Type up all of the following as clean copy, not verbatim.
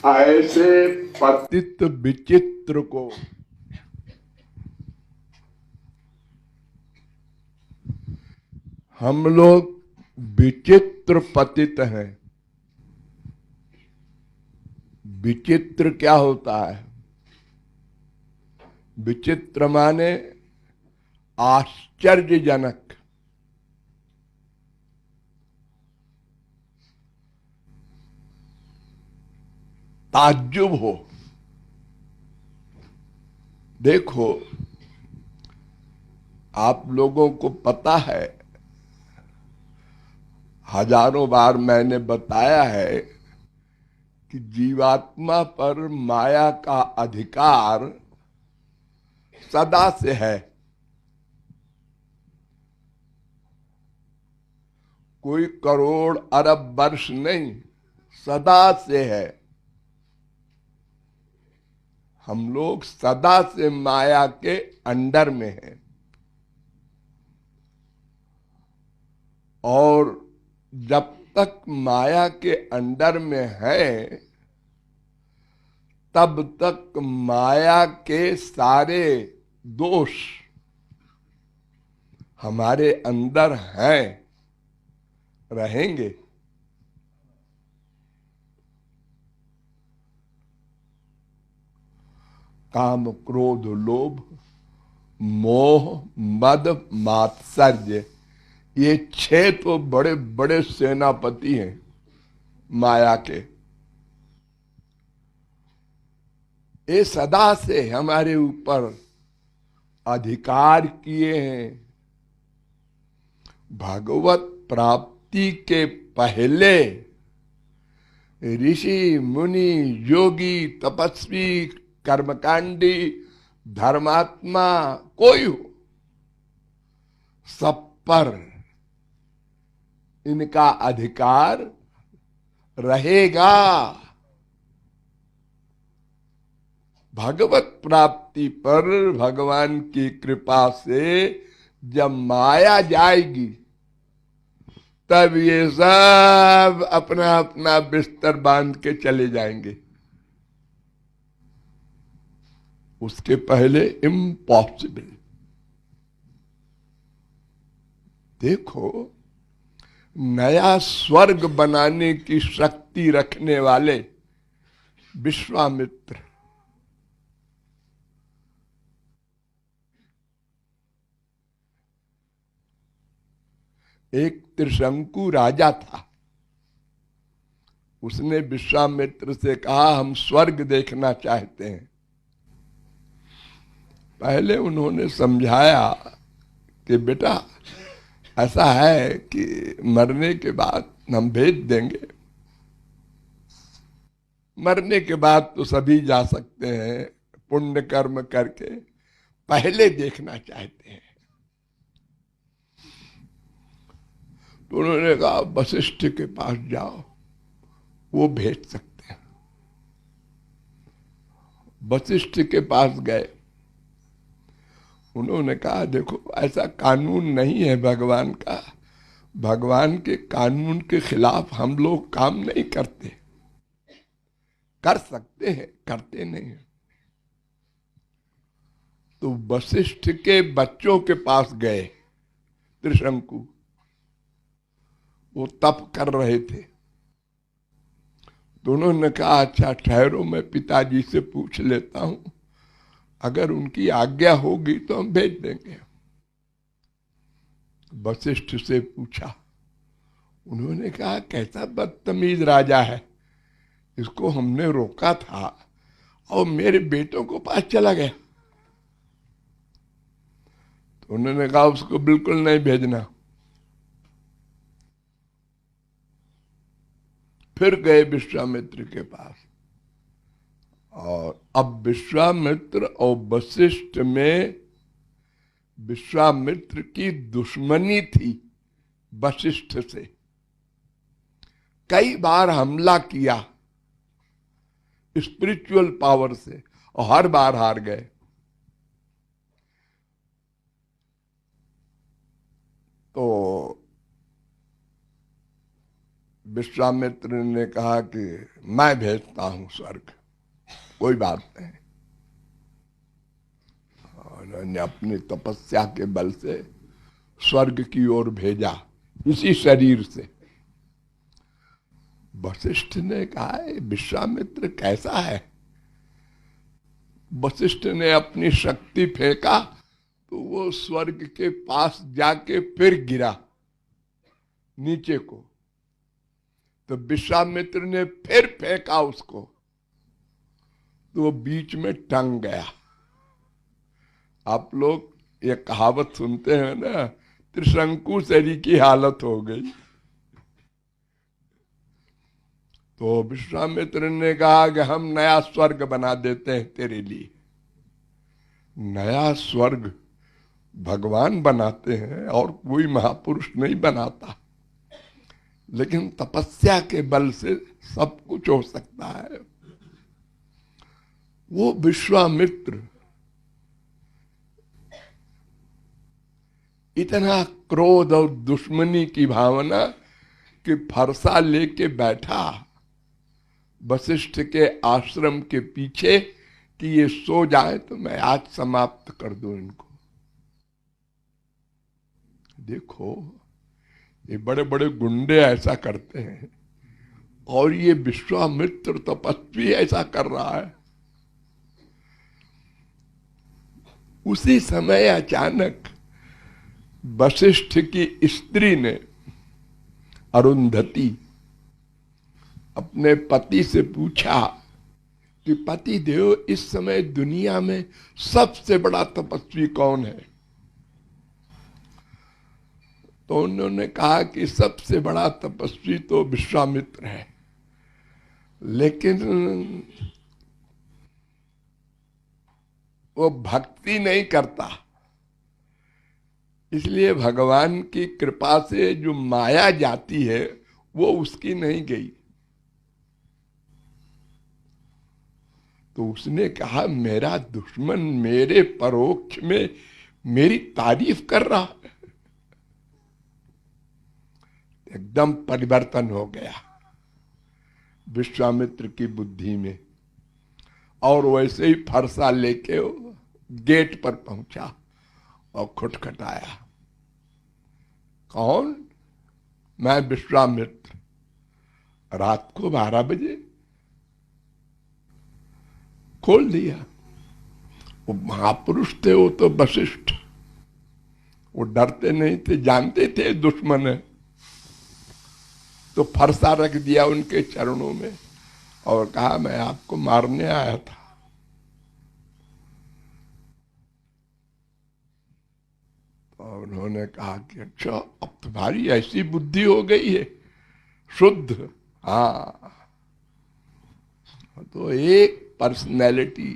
ऐसे पतित विचित्र को हम लोग विचित्र पतित हैं। विचित्र क्या होता है? विचित्र माने आश्चर्यजनक, ताज्जुब हो। देखो, आप लोगों को पता है, हजारों बार मैंने बताया है कि जीवात्मा पर माया का अधिकार सदा से है। कोई करोड़ अरब वर्ष नहीं, सदा से है। हम लोग सदा से माया के अंडर में हैं। और जब तक माया के अंडर में है, तब तक माया के सारे दोष हमारे अंदर हैं, रहेंगे। काम, क्रोध, लोभ, मोह, मद, मात्सर्य, ये 6 तो बड़े बड़े सेनापति हैं माया के। ये सदा से हमारे ऊपर अधिकार किए हैं। भगवत प्राप्ति के पहले ऋषि, मुनि, योगी, तपस्वी, कर्मकांडी, धर्मात्मा कोई हो, सब पर इनका अधिकार रहेगा। भगवत प्राप्ति पर भगवान की कृपा से जब माया जाएगी, तब ये सब अपना अपना बिस्तर बांध के चले जाएंगे। उसके पहले इम्पॉसिबल। देखो, नया स्वर्ग बनाने की शक्ति रखने वाले विश्वामित्र, एक त्रिशंकु राजा था। उसने विश्वामित्र से कहा, हम स्वर्ग देखना चाहते हैं। पहले उन्होंने समझाया कि बेटा, ऐसा है कि मरने के बाद हम भेज देंगे। मरने के बाद तो सभी जा सकते हैं पुण्य कर्म करके, पहले देखना चाहते हैं। तो उन्होंने कहा, वशिष्ठ के पास जाओ, वो भेज सकते हैं। वशिष्ठ के पास गए। उन्होंने कहा, देखो, ऐसा कानून नहीं है भगवान का। भगवान के कानून के खिलाफ हम लोग काम नहीं करते। कर सकते हैं, करते नहीं है। तो वशिष्ठ के बच्चों के पास गए त्रिशंकु। वो तप कर रहे थे। तो उन्होंने कहा, अच्छा ठहरो, मैं पिताजी से पूछ लेता हूं, अगर उनकी आज्ञा होगी तो हम भेज देंगे। वशिष्ठ से पूछा। उन्होंने कहा, कैसा बदतमीज राजा है, इसको हमने रोका था और मेरे बेटों को पास चला गया। तो उन्होंने कहा, उसको बिल्कुल नहीं भेजना। फिर गए विश्वामित्र के पास। और अब विश्वामित्र और वशिष्ठ में विश्वामित्र की दुश्मनी थी वशिष्ठ से। कई बार हमला किया स्पिरिचुअल पावर से और हर बार हार गए। तो विश्वामित्र ने कहा कि मैं भेजता हूं स्वर्ग, कोई बात नहीं। और उन्होंने अपनी तपस्या के बल से स्वर्ग की ओर भेजा, इसी शरीर से। वशिष्ठ ने कहा विश्वामित्र कैसा है? वशिष्ठ ने अपनी शक्ति फेंका तो वो स्वर्ग के पास जाके फिर गिरा नीचे को। तो विश्वामित्र ने फिर फेंका उसको, तो वो बीच में टंग गया। आप लोग ये कहावत सुनते हैं ना, त्रिशंकु शरीर की हालत हो गई। तो विश्वामित्र ने कहा कि हम नया स्वर्ग बना देते हैं तेरे लिए। नया स्वर्ग भगवान बनाते हैं और कोई महापुरुष नहीं बनाता, लेकिन तपस्या के बल से सब कुछ हो सकता है। वो विश्वामित्र इतना क्रोध और दुश्मनी की भावना कि फरसा लेके बैठा वशिष्ठ के आश्रम के पीछे कि ये सो जाए तो मैं आज समाप्त कर दूं इनको। देखो, ये बड़े बड़े गुंडे ऐसा करते हैं और ये विश्वामित्र तपस्वी ऐसा कर रहा है। उसी समय अचानक वशिष्ठ की स्त्री ने, अरुंधति, अपने पति से पूछा कि पति देव, इस समय दुनिया में सबसे बड़ा तपस्वी कौन है? तो उन्होंने कहा कि सबसे बड़ा तपस्वी तो विश्वामित्र है, लेकिन वो भक्ति नहीं करता, इसलिए भगवान की कृपा से जो माया जाती है वो उसकी नहीं गई। तो उसने कहा मेरा दुश्मन मेरे परोक्ष में मेरी तारीफ कर रहा है। एकदम परिवर्तन हो गया विश्वामित्र की बुद्धि में, और वैसे ही फरसा लेके गेट पर पहुंचा और खटखटाया। कौन? मैं विश्वामित्र। रात को 12 बजे खोल दिया। वो महापुरुष थे, वो तो वशिष्ठ, वो डरते नहीं थे, जानते थे दुश्मन है, तो फरसा रख दिया उनके चरणों में और कहा मैं आपको मारने आया था। और उन्होंने कहा कि अच्छा, अब तुम्हारी ऐसी बुद्धि हो गई है, शुद्ध। हाँ, तो एक पर्सनैलिटी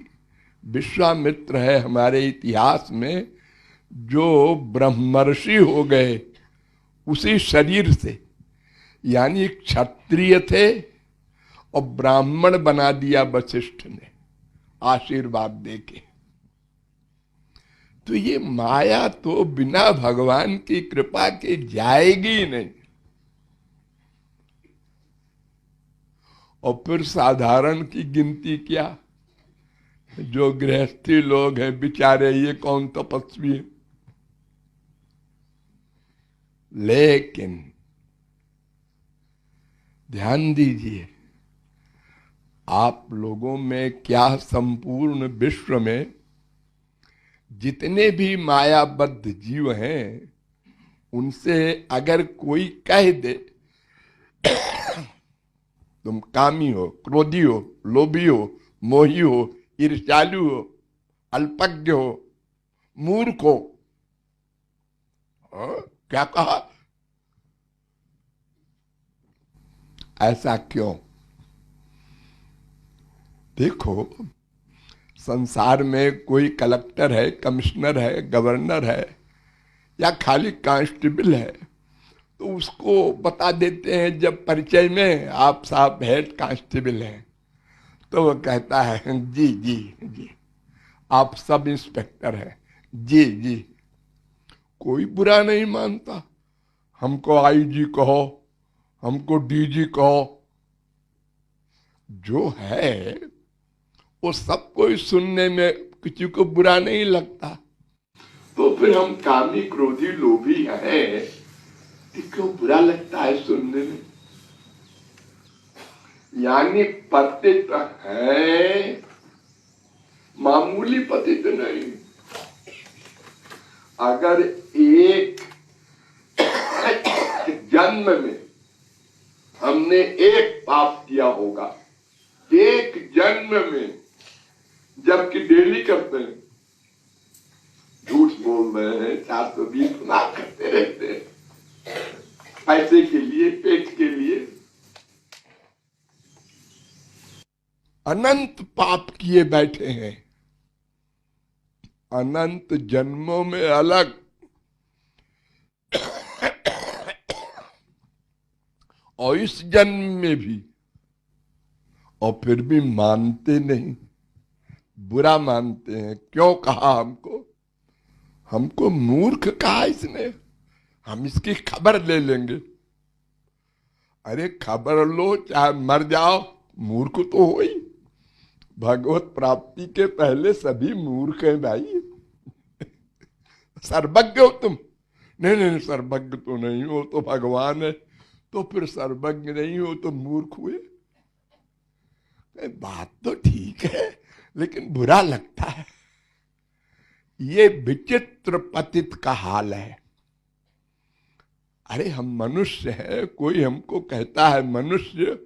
विश्वामित्र है हमारे इतिहास में जो ब्रह्मर्षि हो गए उसी शरीर से, यानी क्षत्रिय थे और ब्राह्मण बना दिया वशिष्ठ ने आशीर्वाद देके। तो ये माया तो बिना भगवान की कृपा के जाएगी नहीं। और फिर साधारण की गिनती क्या, जो गृहस्थी लोग हैं बेचारे, ये कौन तपस्वी है। लेकिन ध्यान दीजिए, आप लोगों में क्या, संपूर्ण विश्व में जितने भी मायाबद्ध जीव हैं, उनसे अगर कोई कह दे तुम कामी हो, क्रोधी हो, लोभी हो, मोही हो, ईर्ष्यालु हो, अल्पज्ञ हो, मूर्ख हो, क्या कहा? ऐसा क्यों? देखो, संसार में कोई कलेक्टर है, कमिश्नर है, गवर्नर है या खाली कांस्टेबल है, तो उसको बता देते हैं जब परिचय में, आप साहब हेड कांस्टेबल हैं, तो वो कहता है जी जी जी। आप सब इंस्पेक्टर हैं, जी जी। कोई बुरा नहीं मानता। हमको आईजी कहो, हमको डीजी कहो, जो है वो सब कोई सुनने में किसी को बुरा नहीं लगता। तो फिर हम कामी क्रोधी लोभी हैं, तो क्यों बुरा लगता है सुनने में? यानी पतित है, मामूली पतित नहीं। अगर एक जन्म में हमने एक पाप किया होगा, एक जन्म में, जबकि डेली करते हैं, झूठ बोल रहे हैं, 420 गुना करते रहते हैं, पैसे के लिए, पेट के लिए, अनंत पाप किए बैठे हैं, अनंत जन्मों में अलग, और इस जन्म में भी, और फिर भी मानते नहीं, बुरा मानते हैं। क्यों कहा हमको? हमको मूर्ख कहा इसने, हम इसकी खबर ले लेंगे। अरे खबर लो चाहे मर जाओ, मूर्ख तो हो ही। भगवत प्राप्ति के पहले सभी मूर्ख हैं भाई। सर्वज्ञ हो तुम? नहीं नहीं, सर्वज्ञ तो नहीं हो, तो भगवान है। तो फिर सर्वज्ञ नहीं हो तो मूर्ख हुए? बात तो ठीक है, लेकिन बुरा लगता है। ये विचित्र पतित का हाल है। अरे हम मनुष्य हैं, कोई हमको कहता है मनुष्य,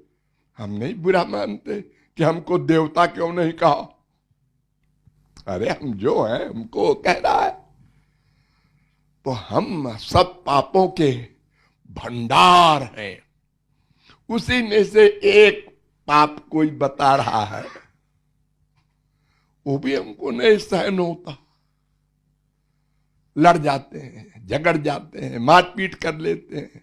हम नहीं बुरा मानते कि हमको देवता क्यों नहीं कहा। अरे हम जो हैं हमको कह रहा है। तो हम सब पापों के भंडार हैं, उसी में से एक पाप कोई बता रहा है, वो भी हमको नहीं सहन होता। लड़ जाते हैं, झगड़ जाते हैं, मारपीट कर लेते हैं।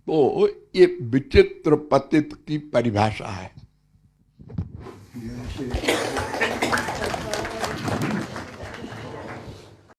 तो ये विचित्र पतित की परिभाषा है।